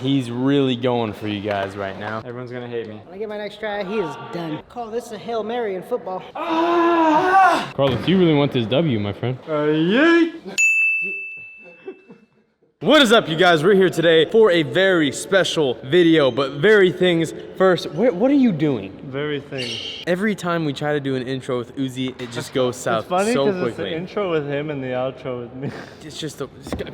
He's really going for you guys right now. Everyone's gonna hate me. When I get my next try, he is done. Call this a Hail Mary in football. Carlos, you really want this W, my friend. Yeet! What is up, you guys? We're here today for a very special video, but very things first. What are you doing? Very thing. Every time we try to do an intro with Uzi, it just goes south so quickly. It's the intro with him and the outro with me. It's just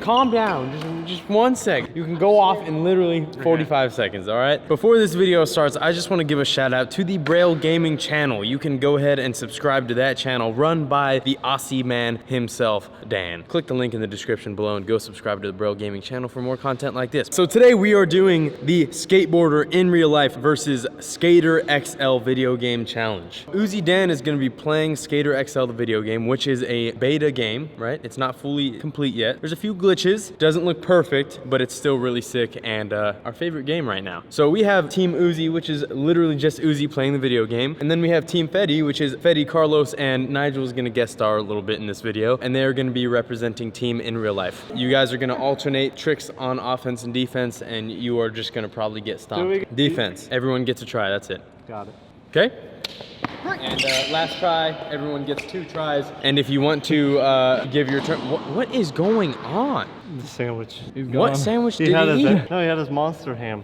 calm down, just 1 sec. You can go off in literally 45 seconds, all right? Before this video starts, I just want to give a shout out to the Braille Gaming channel. You can go ahead and subscribe to that channel run by the Aussie man himself, Dan. Click the link in the description below and go subscribe to the Braille Gaming channel for more content like this. So today we are doing the skateboarder in real life versus Skater XL video game challenge. Uzi Dan is going to be playing Skater XL the video game, which is a beta game, right? It's not fully complete yet. There's a few glitches, doesn't look perfect, but it's still really sick and our favorite game right now. So we have Team Uzi, which is literally just Uzi playing the video game, and then we have Team Fetty, which is Fetty, Carlos, and Nigel is going to guest star a little bit in this video, and they're going to be representing Team in real life. You guys are going to alternate tricks on offense and defense, and you are just going to probably get stomped. Defense. Everyone gets a try. That's it. Got it. Okay? And last try, everyone gets 2 tries. And if you want to give your turn, what is going on? The sandwich. What sandwich did he eat? No, he had his monster ham.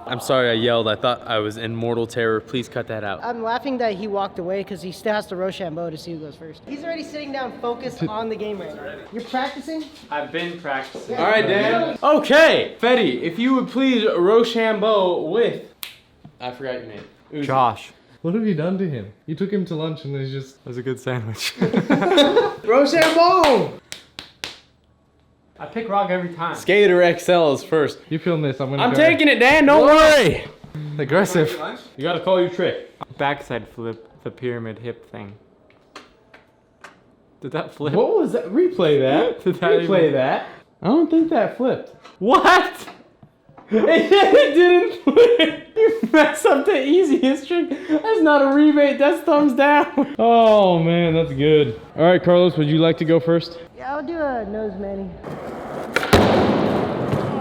I'm sorry I yelled. I thought I was in mortal terror. Please cut that out. I'm laughing that he walked away because he still has to Rochambeau to see who goes first. He's already sitting down focused on the game right now. You're practicing? I've been practicing. All right, Dan. Okay, Fetty, if you would please Rochambeau with... I forgot your name. Uzi. Josh. What have you done to him? You took him to lunch and he's just... That was a good sandwich. Rochambeau! I pick rock every time. Skater XL is first. You film this, I'm taking it, Dan, don't worry. Aggressive. You gotta call your trick. Backside flip, the pyramid hip thing. Did that flip? What was that? Replay that. Replay that. I don't think that flipped. What? It didn't flip. You messed up the easiest trick. That's not a rebate, that's thumbs down. Oh man, that's good. All right, Carlos, would you like to go first? Yeah, I'll do a nose manny.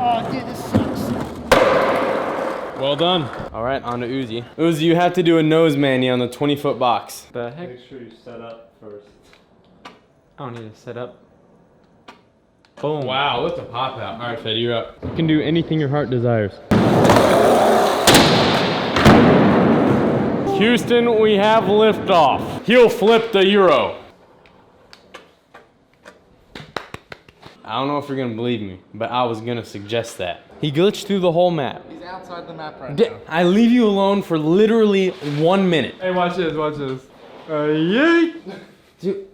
Oh, dude, this sucks. Well done. All right, on to Uzi. Uzi, you have to do a nose manny on the 20-foot box. The heck? Make sure you set up first. I don't need to set up. Boom. Wow, that's a pop out. All right, Fetty, you're up. You can do anything your heart desires. Houston, we have liftoff. He'll flip the Euro. I don't know if you're gonna believe me, but I was gonna suggest that. He glitched through the whole map. He's outside the map right now. I leave you alone for literally 1 minute. Hey, watch this, watch this. Yeet! Dude.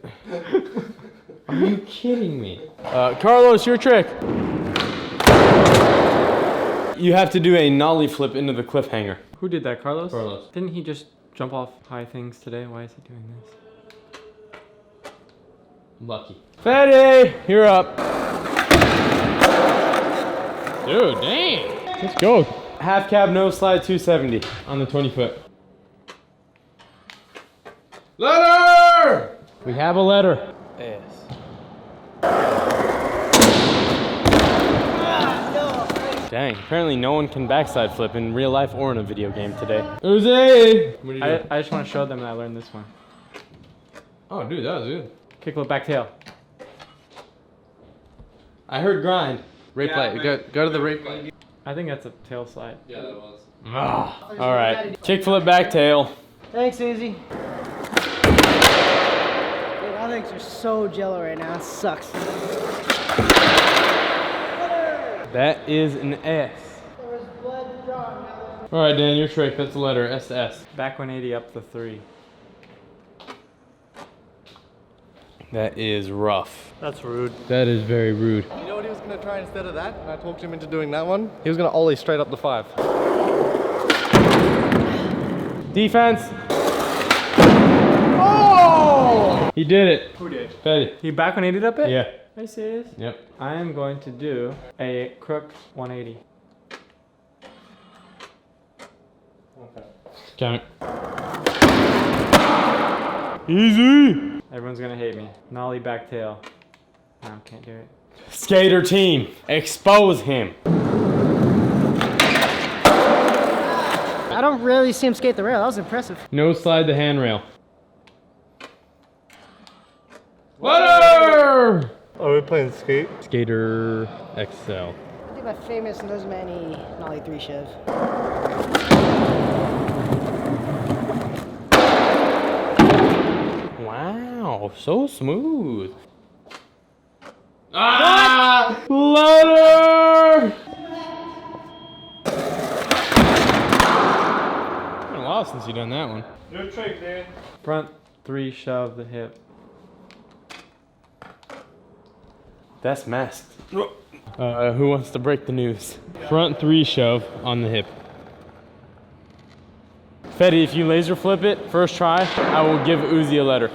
Are you kidding me? Carlos, your trick. You have to do a nollie flip into the cliffhanger. Who did that, Carlos? Carlos. Didn't he just jump off high things today? Why is he doing this? Lucky. Fetty, you're up. Dude, dang. Let's go. Half cab, no slide, 270 on the 20-foot. Letter! We have a letter. Yes. Dang, apparently no one can backside flip in real life or in a video game today. Uzi! What are you doing? I just want to show them that I learned this one. Oh, dude, that was good. Kickflip back tail. I heard grind. Replay. Go to the replay. I think that's a tail slide. Yeah, that was. All right, kickflip back tail. Thanks, Uzi. Dude, my legs are so jello right now. It sucks. That is an S. There was blood drawn. All right, Dan, your trick. That's the letter SS. Back 180 up the 3. That is rough. That's rude. That is very rude. You know what he was going to try instead of that? And I talked him into doing that one. He was going to ollie straight up the 5. Defense. Oh! He did it. Who did? Fetty. He back 180'd up it? Yeah. Are you serious? Yep. I am going to do a crook 180. Okay. Count it. Easy. Everyone's gonna hate me. Nollie back tail. No, can't do it. Skater team, expose him. I don't really see him skate the rail. That was impressive. No slide the handrail. Letter! Oh, we're playing skate? Skater XL. I think my famous nose manny nollie 3 shove. Wow, so smooth. Ah! Letter! It's been a while since you've done that one. Your trick, Dan. Front 3 shove the hip. That's masked. Who wants to break the news? Front 3 shove on the hip. Fetty, if you laser flip it, first try, I will give Uzi a letter.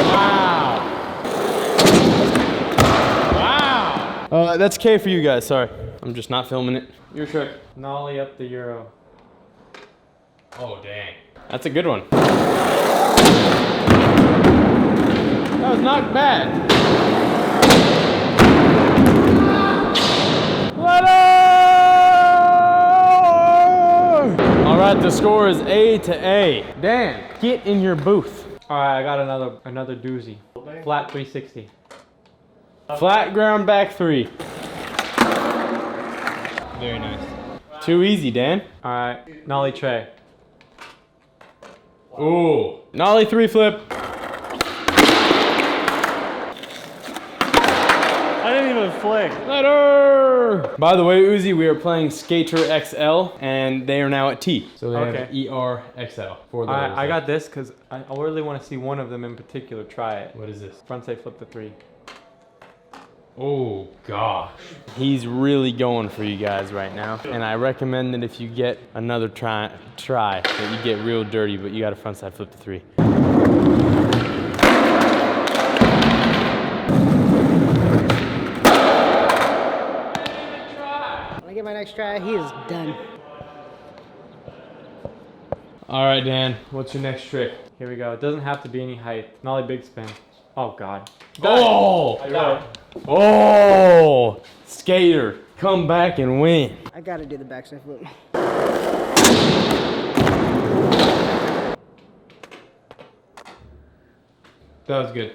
Wow. Wow. That's K for you guys, sorry. I'm just not filming it. Your trick. Nollie up the Euro. Oh, dang. That's a good one. That was not bad. All right, the score is A to A. Dan, get in your booth. All right, I got another doozy. Flat 360. Flat ground back 3. Very nice. Too easy, Dan. All right, nollie tray. Ooh. Nollie 3 flip. I didn't even flick. Letter! By the way, Uzi, we are playing Skater XL, and they are now at T. So they have ER XL. For the I got this because I really want to see one of them in particular try it. What is this? Frontside flip the 3. Oh, gosh. He's really going for you guys right now. And I recommend that if you get another try that you get real dirty, but you got a frontside flip to 3. When I get my next try, he is done. All right, Dan, what's your next trick? Here we go. It doesn't have to be any height. Nollie big spin. Oh God. Oh! I got it. Oh! Skater, come back and win. I gotta do the backside flip. That was good.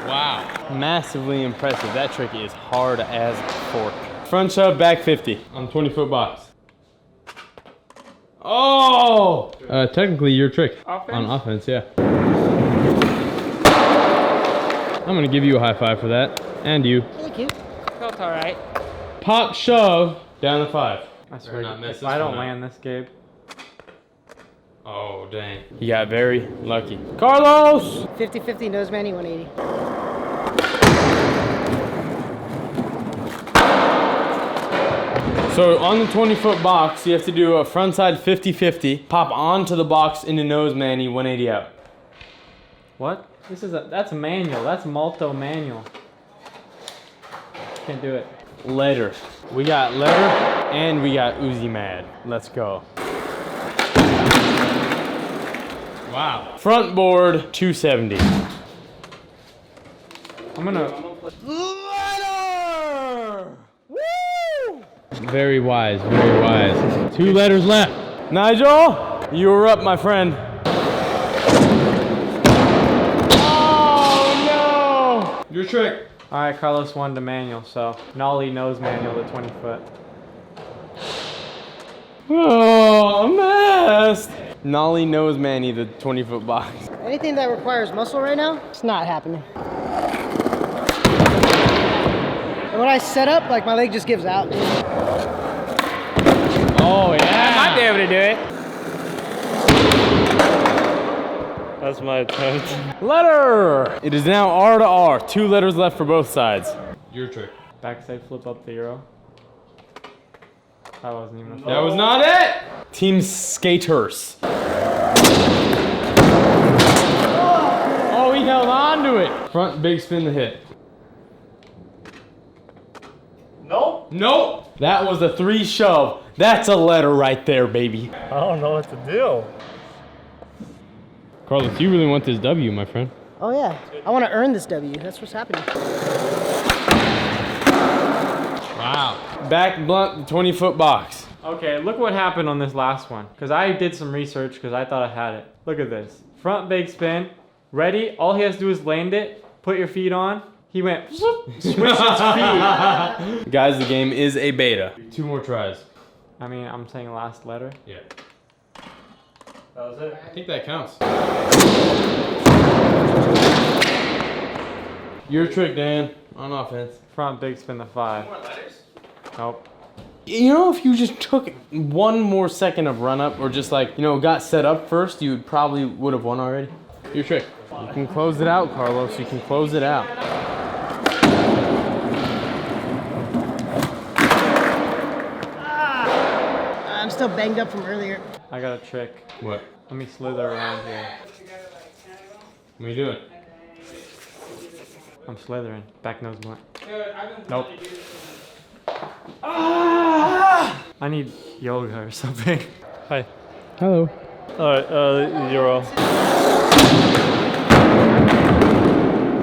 Wow. Massively impressive. That trick is hard as fork. Front shove, back 50 on 20-foot box. Oh! Technically your trick. Offense? On offense, yeah. I'm gonna give you a high five for that. And you. Thank you. Felt all right. Pop shove down the 5. I swear, not mess if this I don't one up. land this, Gabe. Oh, dang. You got very lucky. Carlos! 50-50 nose manny 180. So on the 20-foot box, you have to do a frontside 50-50, pop onto the box into nose manny 180 out. What? That's manual. That's Malto manual. Can't do it. Letter. We got letter and we got Uzi mad. Let's go. Wow. Front board 270. I'm gonna. Letter! Woo! Very wise, very wise. 2 letters left. Nigel, you were up, my friend. Oh no! Your trick. All right, Carlos won the manual, so nollie nose manual the 20-foot. Oh, I'm messed. Nollie nose manny the 20-foot box. Anything that requires muscle right now, it's not happening. And when I set up, like my leg just gives out. Oh yeah. I might be able to do it. That's my attempt. Letter. It is now R to R. 2 letters left for both sides. Your trick. Backside flip up the Euro. That wasn't even a flip. That was not it. Team Skaters. Oh, he held on to it. Front big spin the hit. Nope. Nope. That was a 3 shove. That's a letter right there, baby. I don't know what to do. Carlos, you really want this W, my friend. Oh yeah, I want to earn this W. That's what's happening. Wow. Back blunt, the 20-foot box. Okay, look what happened on this last one. Because I did some research because I thought I had it. Look at this. Front big spin. Ready? All he has to do is land it. Put your feet on. He went, switched his feet. Guys, the game is a beta. 2 more tries. I mean, I'm saying last letter. Yeah. That was it. I think that counts. Your trick, Dan, on offense. Front big spin the 5. More letters? Nope. You know, if you just took 1 more second of run up, or just like, you know, got set up first, you probably would have won already. Your trick. You can close it out, Carlos. You can close it out. I'm still banged up from earlier. I got a trick. What? Let me slither around here. What are you doing? I'm slithering. Back nose blunt. Nope. I need yoga or something. Hi. Hello. Alright, you're off.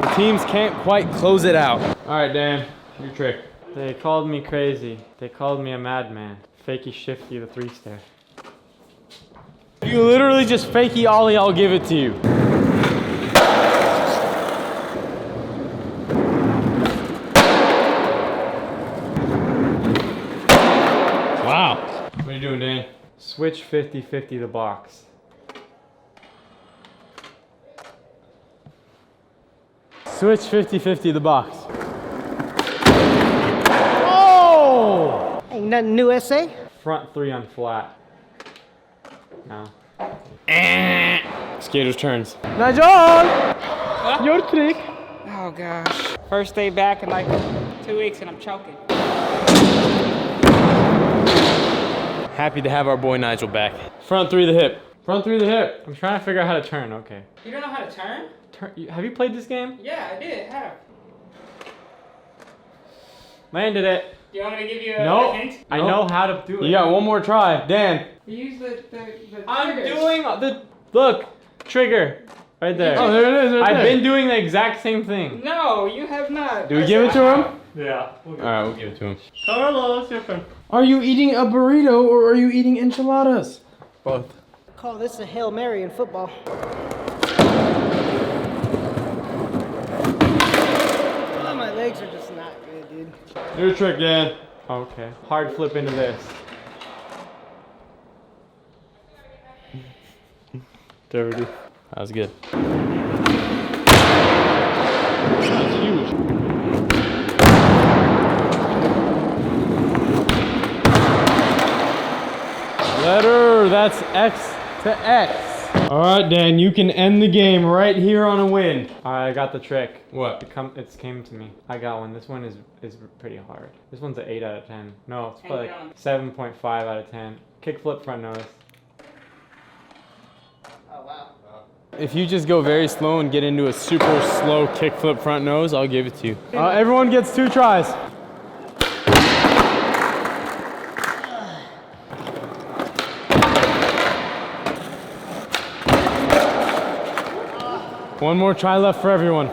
The teams can't quite close it out. All right, Dan, your trick. They called me crazy. They called me a madman. Fakey shifty the 3-stair. You literally just fakey ollie, I'll give it to you. Wow. What are you doing, Dan? Switch 50-50 the box. Switch 50-50 the box. Oh! Ain't nothing new, SA. Front 3 on flat. No. Skater's turns. Nigel! Your trick. Oh gosh. First day back in like 2 weeks and I'm choking. Happy to have our boy Nigel back. Front 3 the hip. Front 3 the hip. I'm trying to figure out how to turn. Okay. You don't know how to turn? Have you played this game? Yeah, I did. Have. Landed it. Do you want me to give you a Nope. hint? I know how to do it. You got 1 more try. Dan. You use the I'm triggers. doing the look trigger right there. Oh, there it is. Right I've there. been doing the exact same thing. No, you have not. Do we give it to him? Yeah. All right, we'll give it to him. Carlos, your turn. Are you eating a burrito or are you eating enchiladas? Both. Call this a Hail Mary in football. Oh, my legs are just not good, dude. Your trick, Dan. Okay. Hard flip into this. Dirty. That was good. That's huge. Letter, that's X to X. All right, Dan, you can end the game right here on a win. I got the trick. What? It came to me. I got one. This one is pretty hard. This one's an 8 out of 10. No, it's probably like 7.5 out of 10. Kick flip front nose. Oh, wow. If you just go very slow and get into a super slow kickflip front nose, I'll give it to you. Everyone gets 2 tries. One more try left for everyone.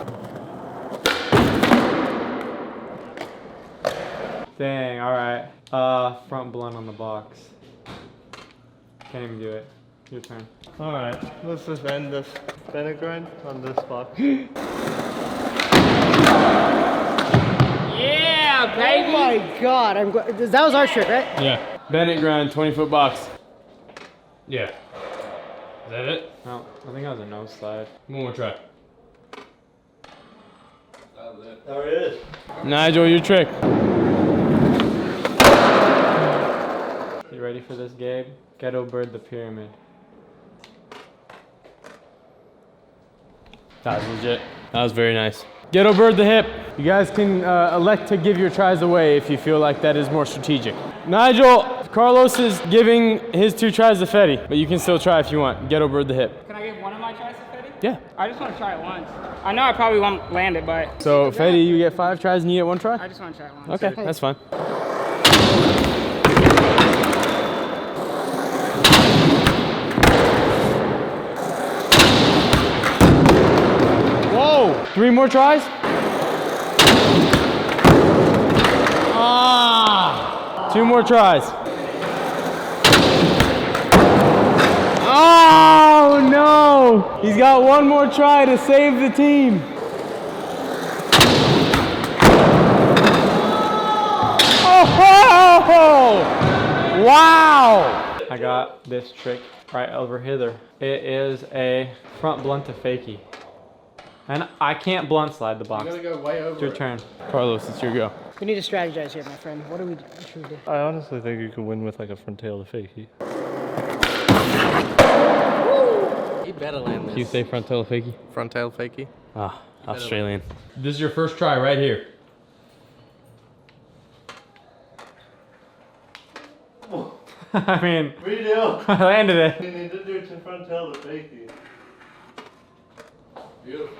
Dang, alright. Front blunt on the box. Can't even do it. Your turn. Alright, let's just end this spinner grind on this spot. Yeah, baby. Oh my God, that was our trick, right? Yeah. Bennett grind, 20-foot box. Yeah. Is that it? No, I think that was a nose slide. One more try. There it is. Nigel, your trick. You ready for this, Gabe? Ghetto bird the pyramid. That was legit. That was very nice. Ghetto bird the hip. You guys can elect to give your tries away if you feel like that is more strategic. Nigel, Carlos is giving his 2 tries to Fetty, but you can still try if you want. Ghetto bird the hip. Can I give one of my tries to Fetty? Yeah. I just want to try it once. I know I probably won't land it, but So Fetty, you get 5 tries and you get 1 try? I just want to try it once. Okay, that's fine. 3 more tries. Ah! 2 more tries. Oh no! He's got 1 more try to save the team. Oh! Wow! I got this trick right over hither. It is a front blunt to fakie. And I can't blunt slide the box. You gotta go way over. It's your turn. Carlos, it's your go. We need to strategize here, my friend. What should we do? I honestly think you could win with like a front tail to fakie. You better land this. Can you say front tail fakie? Front tail fakie. Ah, Australian. This is your first try right here. I mean, Redo. I landed it. You need to do it in front tail to fakie. Beautiful.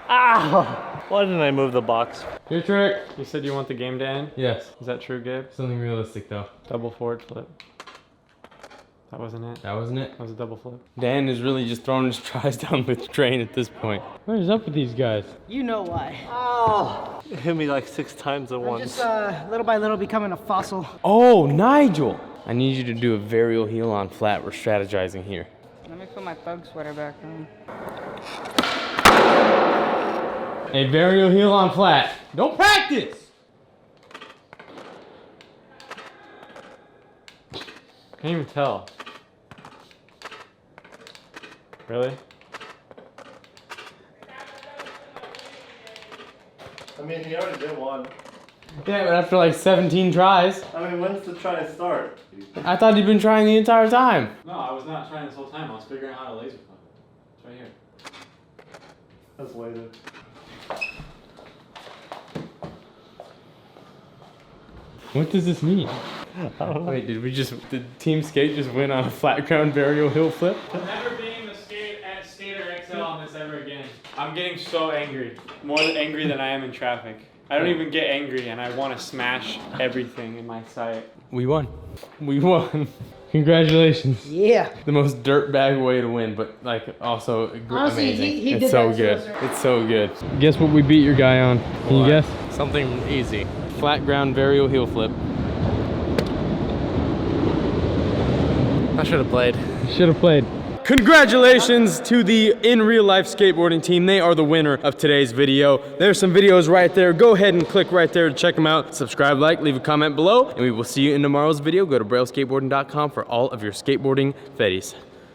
Ow! Why didn't I move the box? Your trick. You said you want the game to end? Yes. Is that true, Gabe? Something realistic though. Double forward flip. That wasn't it. That wasn't it? That was a double flip. Dan is really just throwing his tries down the drain at this point. What is up with these guys? You know why. Oh! It hit me like 6 times at I'm once. just little by little becoming a fossil. Oh, Nigel! I need you to do a varial heel on flat. We're strategizing here. Let me put my thug sweater back on. A varial heel on flat. Don't practice! Can't even tell. Really? I mean, he already did one. Yeah, but after like 17 tries. I mean, when's the try start? I thought you'd been trying the entire time. No, I was not trying this whole time. I was figuring out how to laser flip. It's right here. That's later. What does this mean? Wait, did Team Skate just win on a flat ground varial heel flip? Never being the skater XL on this ever again. I'm getting so angry. More angry than I am in traffic. I don't even get angry and I want to smash everything in my sight. We won. We won. Congratulations. Yeah. The most dirtbag way to win, but like also Honestly, amazing. he It's did so that good. so well. It's so good. Guess what we beat your guy on? Can you guess? Something easy. Flat ground varial heel flip. I should have played. Should have played. Congratulations to the In Real Life Skateboarding team. They are the winner of today's video. There's some videos right there. Go ahead and click right there to check them out. Subscribe, like, leave a comment below, and we will see you in tomorrow's video. Go to brailleskateboarding.com for all of your skateboarding fetties.